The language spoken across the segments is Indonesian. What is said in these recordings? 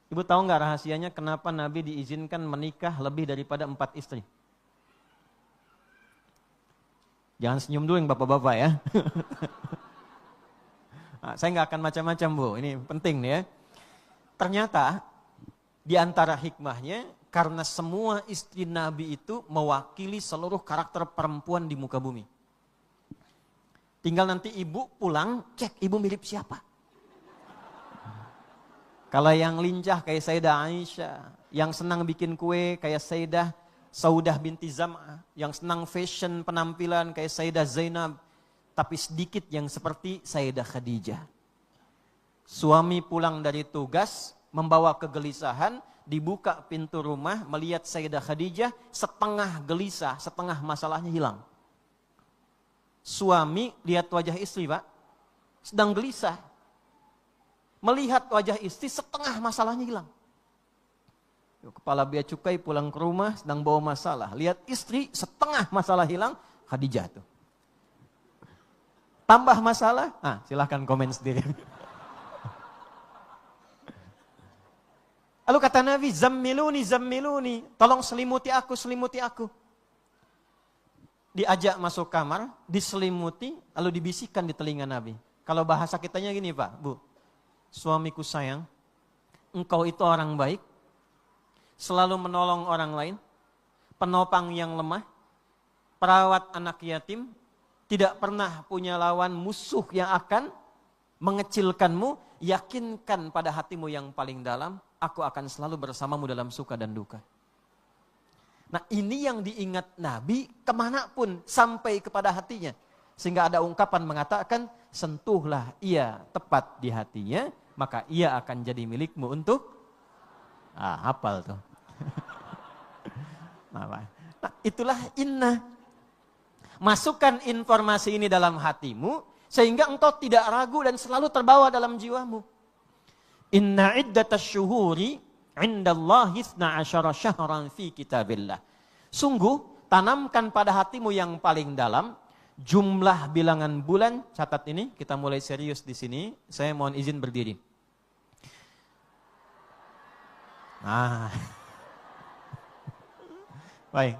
Ibu tahu nggak rahasianya kenapa Nabi diizinkan menikah lebih daripada 4 istri? Jangan senyum dulu yang bapak-bapak ya. Nah, saya nggak akan macam-macam Bu, ini penting nih ya. Ternyata di antara hikmahnya karena semua istri Nabi itu mewakili seluruh karakter perempuan di muka bumi. Tinggal nanti ibu pulang cek ibu mirip siapa. Kalau yang lincah kayak Sayyidah Aisyah, yang senang bikin kue kayak Sayyidah Saudah binti Zam'ah, yang senang fashion penampilan kayak Sayyidah Zainab, tapi sedikit yang seperti Sayyidah Khadijah. Suami pulang dari tugas, membawa kegelisahan, dibuka pintu rumah, melihat Sayyidah Khadijah, setengah gelisah, setengah masalahnya hilang. Suami lihat wajah istri Pak, sedang gelisah. Melihat wajah istri, setengah masalahnya hilang. Kepala bea cukai pulang ke rumah, sedang bawa masalah. Lihat istri, setengah masalah hilang, Khadijah tuh. Tambah masalah, silahkan komen sendiri. Lalu kata Nabi, zammiluni, zammiluni. Tolong selimuti aku, selimuti aku. Diajak masuk kamar, diselimuti, lalu dibisikkan di telinga Nabi. Kalau bahasa kitanya gini Pak, Bu. Suamiku sayang, engkau itu orang baik, selalu menolong orang lain, penopang yang lemah, perawat anak yatim, tidak pernah punya lawan musuh yang akan mengecilkanmu, yakinkan pada hatimu yang paling dalam, aku akan selalu bersamamu dalam suka dan duka. Nah ini yang diingat Nabi kemanapun sampai kepada hatinya. Sehingga ada ungkapan mengatakan, sentuhlah ia tepat di hatinya, maka ia akan jadi milikmu untuk, hafal tuh. Nah itulah inna. Masukkan informasi ini dalam hatimu, sehingga engkau tidak ragu dan selalu terbawa dalam jiwamu. Inna iddatas syuhuri indallahi 12 syahran fi kitabillah. Sungguh, tanamkan pada hatimu yang paling dalam, jumlah bilangan bulan, catat ini, kita mulai serius di sini. Saya mohon izin berdiri. Baik,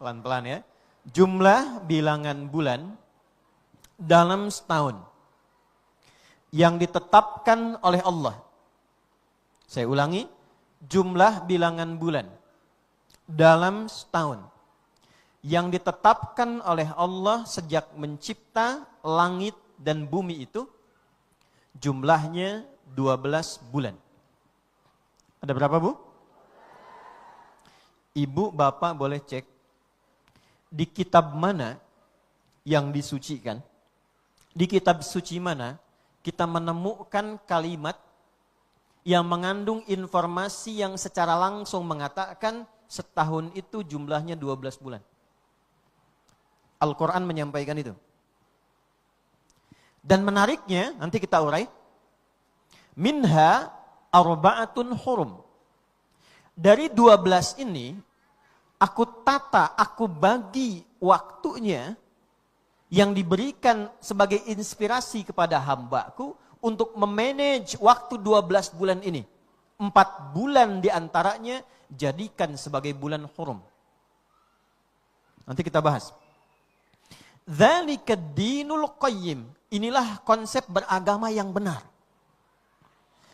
pelan-pelan ya. Jumlah bilangan bulan dalam setahun yang ditetapkan oleh Allah. Saya ulangi, jumlah bilangan bulan dalam setahun yang ditetapkan oleh Allah sejak mencipta langit dan bumi itu jumlahnya 12 bulan. Ada berapa Bu? Ibu, Bapak boleh cek di kitab mana yang disucikan. Di kitab suci mana kita menemukan kalimat yang mengandung informasi yang secara langsung mengatakan setahun itu jumlahnya 12 bulan. Al-Quran menyampaikan itu. Dan menariknya, nanti kita urai. Minha arba'atun hurum. Dari 12 ini, aku tata, aku bagi waktunya yang diberikan sebagai inspirasi kepada hambaku untuk memanage waktu 12 bulan ini. 4 bulan diantaranya jadikan sebagai bulan hurum. Nanti kita bahas. Dzalika dinul qayyim. Inilah konsep beragama yang benar.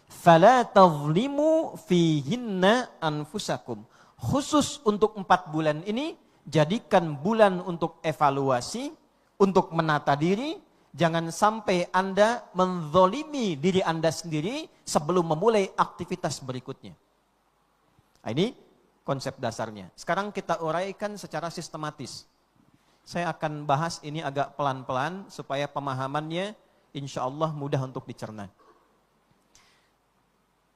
Fala tazlimu fihinna anfusakum. Khusus untuk 4 bulan ini, jadikan bulan untuk evaluasi, untuk menata diri. Jangan sampai Anda menzolimi diri Anda sendiri sebelum memulai aktivitas berikutnya. Nah, ini konsep dasarnya. Sekarang kita uraikan secara sistematis. Saya akan bahas ini agak pelan-pelan supaya pemahamannya insya Allah mudah untuk dicerna.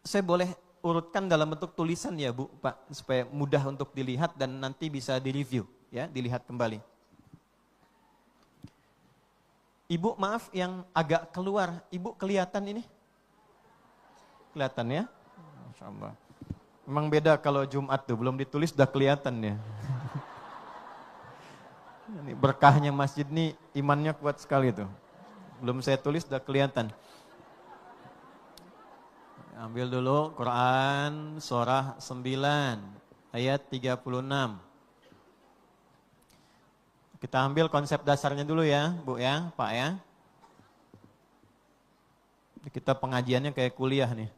Saya boleh urutkan dalam bentuk tulisan ya Bu, Pak, supaya mudah untuk dilihat dan nanti bisa direview, ya, dilihat kembali. Ibu maaf yang agak keluar, Ibu kelihatan ini? Kelihatan ya? Masya Allah. Memang beda kalau Jumat tuh, belum ditulis udah kelihatan ya. Ini berkahnya masjid nih, imannya kuat sekali tuh. Belum saya tulis udah kelihatan. Ambil dulu Quran surah 9 ayat 36. Kita ambil konsep dasarnya dulu ya, Bu ya, Pak ya. Kita pengajiannya kayak kuliah nih.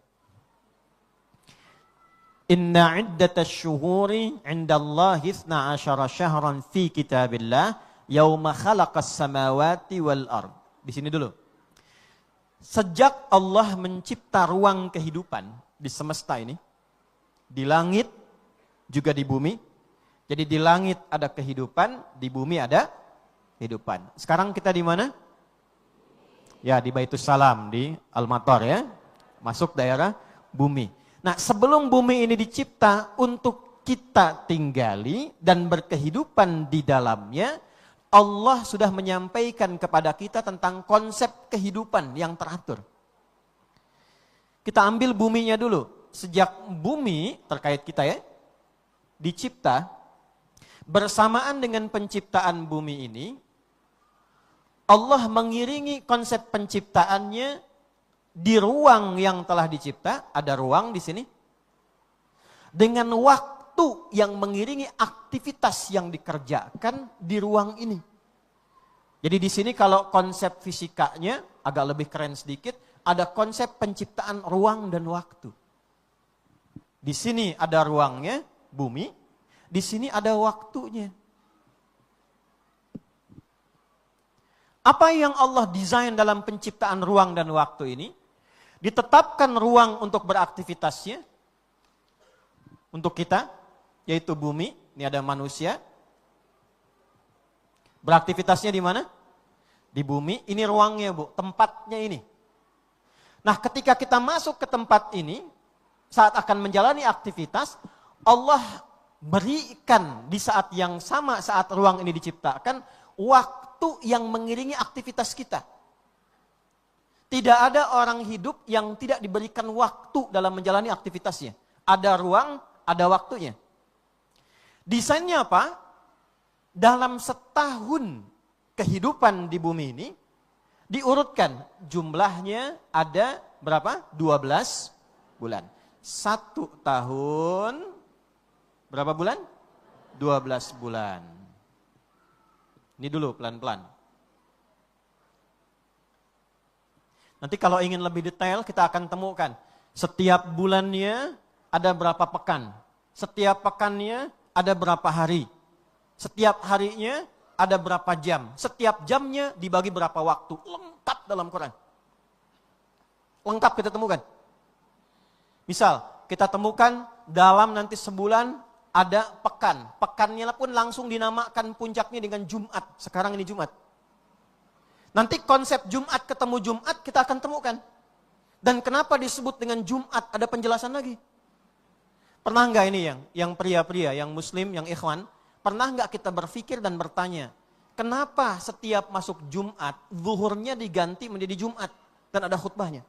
Inna iddatasy syuhuri 'indallahi 12 syahran fi kitabillah yauma khalaqas samawati wal ard. Di sini dulu. Sejak Allah mencipta ruang kehidupan di semesta ini, di langit juga di bumi. Jadi di langit ada kehidupan, di bumi ada kehidupan. Sekarang kita di mana? Ya, di Baitus Salam, di Al-Matar ya. Masuk daerah bumi. Nah, sebelum bumi ini dicipta untuk kita tinggali dan berkehidupan di dalamnya, Allah sudah menyampaikan kepada kita tentang konsep kehidupan yang teratur. Kita ambil buminya dulu. Sejak bumi, terkait kita ya, dicipta, bersamaan dengan penciptaan bumi ini, Allah mengiringi konsep penciptaannya di ruang yang telah dicipta, ada ruang di sini, dengan waktu yang mengiringi aktivitas yang dikerjakan di ruang ini. Jadi di sini kalau konsep fisikanya agak lebih keren sedikit, ada konsep penciptaan ruang dan waktu. Di sini ada ruangnya, bumi, di sini ada waktunya. Apa yang Allah desain dalam penciptaan ruang dan waktu ini? Ditetapkan ruang untuk beraktivitasnya, untuk kita, yaitu bumi, ini ada manusia. Beraktivitasnya di mana? Di bumi, ini ruangnya Bu, tempatnya ini. Nah ketika kita masuk ke tempat ini, saat akan menjalani aktivitas, Allah berikan di saat yang sama saat ruang ini diciptakan, waktu yang mengiringi aktivitas kita. Tidak ada orang hidup yang tidak diberikan waktu dalam menjalani aktivitasnya. Ada ruang, ada waktunya. Desainnya apa? Dalam setahun kehidupan di bumi ini, diurutkan jumlahnya ada berapa? 12 bulan. 1 tahun, berapa bulan? 12 bulan. Ini dulu pelan-pelan. Nanti kalau ingin lebih detail kita akan temukan. Setiap bulannya ada berapa pekan. Setiap pekannya ada berapa hari. Setiap harinya ada berapa jam. Setiap jamnya dibagi berapa waktu. Lengkap dalam Quran. Lengkap kita temukan. Misal kita temukan dalam nanti sebulan ada pekan. Pekannya pun langsung dinamakan puncaknya dengan Jumat. Sekarang ini Jumat. Nanti konsep Jumat ketemu Jumat kita akan temukan. Dan kenapa disebut dengan Jumat? Ada penjelasan lagi. Pernah nggak ini yang pria-pria, yang muslim, yang ikhwan, pernah nggak kita berpikir dan bertanya, kenapa setiap masuk Jumat, zuhurnya diganti menjadi Jumat dan ada khutbahnya?